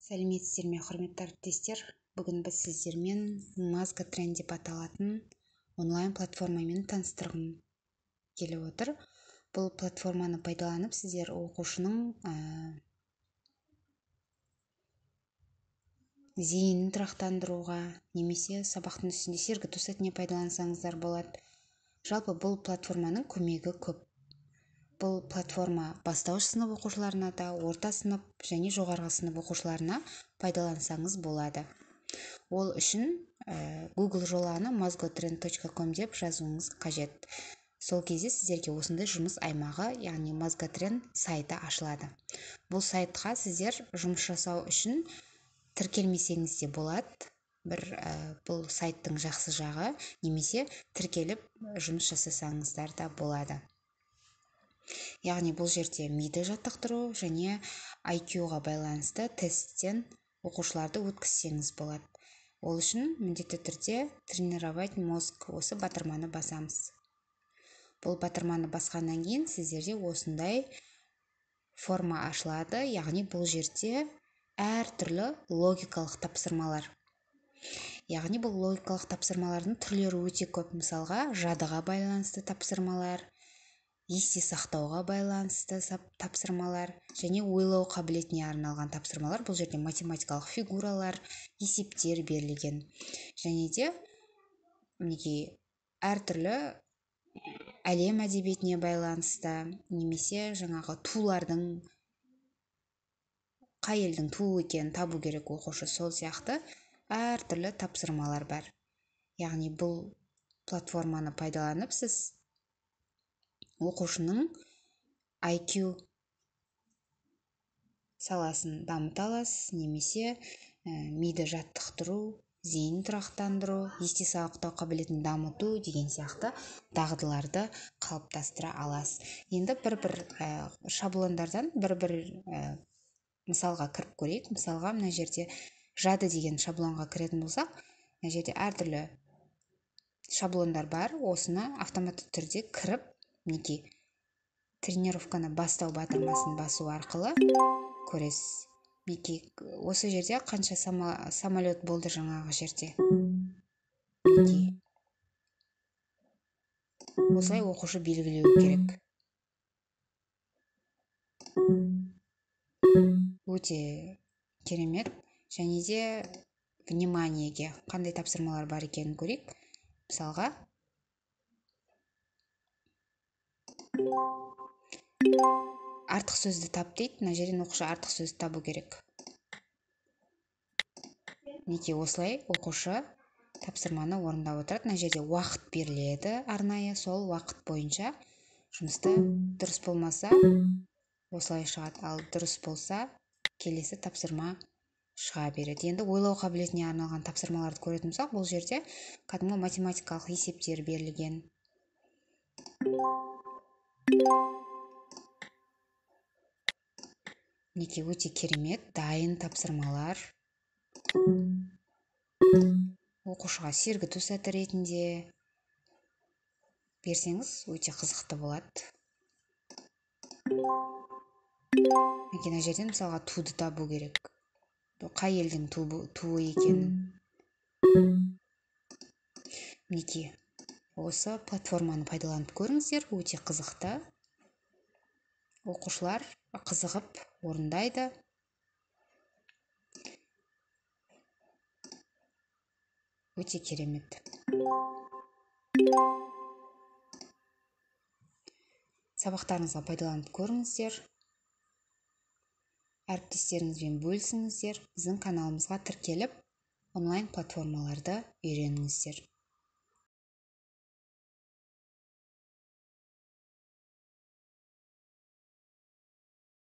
Сәлеметсіздер ме, құрметті әріптестер? Бүгін біз сіздермен Mozgatran деп аталатын онлайн платформамен таныстырғым келіп отыр. Бұл платформаны пайдаланып сіздер оқушының зейінін тұрақтандыруға немесе сабақтың үстінде сергіту сәтіне пайдалансаңыздар болады. Жалпы бұл платформаның көмегі көп. Бұл платформа бастауыш сынып оқушыларына да, орта сынып және жоғарғы сынып оқушыларына пайдалансаңыз болады. Ол үшін Google жолағына mozgatran.com деп жазуыңыз қажет. Сол кезде сіздерге осындай жұмыс аймағы, яғни Mozgatran сайты ашылады. Бұл сайтқа сіздер жұмыс жасау үшін тіркелмесеңіз де болады. Бұл сайттың жақсы жағы, немесе тіркеліп жұмыс жасасаңыздар да болады. Яғни бұл жерде миды жаттықтыру және IQ-ға байланысты тесттен оқушыларды өткізсеңіз болады. Ол үшін міндетті түрде тренировать мозг осы батырманы басамыз. Бұл батырманы басқаннан кейін сіздерде осындай форма ашылады, яғни бұл жерде әртүрлі логикалық тапсырмалар. Яғни бұл логикалық тапсырмалардың түрлері өте көп. Мысалға, жадыға байланысты тапсырмалар, есте сақтауға байланысты тапсырмалар және ойлау қабілетіне арналған тапсырмалар. Бұл жерде математикалық фигуралар, есептер берілген. Және де әртүрлі әлем әдебиетіне байланысты, немесе жаңағы тулардың, қай елдің туы екенін табу керек оқушы, сол сияқты әртүрлі тапсырмалар бар. Яғни бұл платформаны пайдаланып сіз оқушының IQ саласын дамыта аласыз, немесе миды жаттықтыру, зейін тұрақтандыру, есте сақтау қабілетін дамыту деген сияқты дағдыларды қалыптастыра аласыз. Енді бір шаблондардан бір мысалға кіріп көрейік. Мысалға, мына жерде жады деген шаблонға кіретін болсақ, мына жерде әртүрлі шаблондар бар. Осыны автоматты түрде кіріп, тренировканы бастау батырмасын басу арқылы көресіз. Осы жерде қанша самолет болды жаңағы жерде. Осылай оқушы белгілеу керек. Өте керемет. Және де вниманиеге қандай тапсырмалар бар екенін көрейік. Мысалға, артық сөзді тап дейді. Мына жерден оқушы артық сөзді табу керек. Осылай оқушы тапсырманы орындап отырады. Мына жерде уақыт беріледі арнайы. Сол уақыт бойынша жұмысты дұрыс болмаса, осылай шығады. Ал дұрыс болса, келесі тапсырма шыға береді. Енді ойлау қабілетіне арналған тапсырмаларды көретін болсақ, бұл жерде кәдімгі математикалық есептер берілген. Өте керемет, дайын тапсырмалар. Оқушыға сергіту сәті ретінде берсеңіз, өте қызықты болады. Мына жерден мысалға туды табу керек. Қай елдің туы екенін. Осы платформаны пайдаланып көріңіздер, өте қызықты. Оқушылар қызығып орындайды. Өте керемет. Сабақтарыңызға пайдаланып көріңіздер. Әріптестеріңізбен бөлісіңіздер. Біздің каналымызға тіркеліп, онлайн платформаларды үйреніңіздер.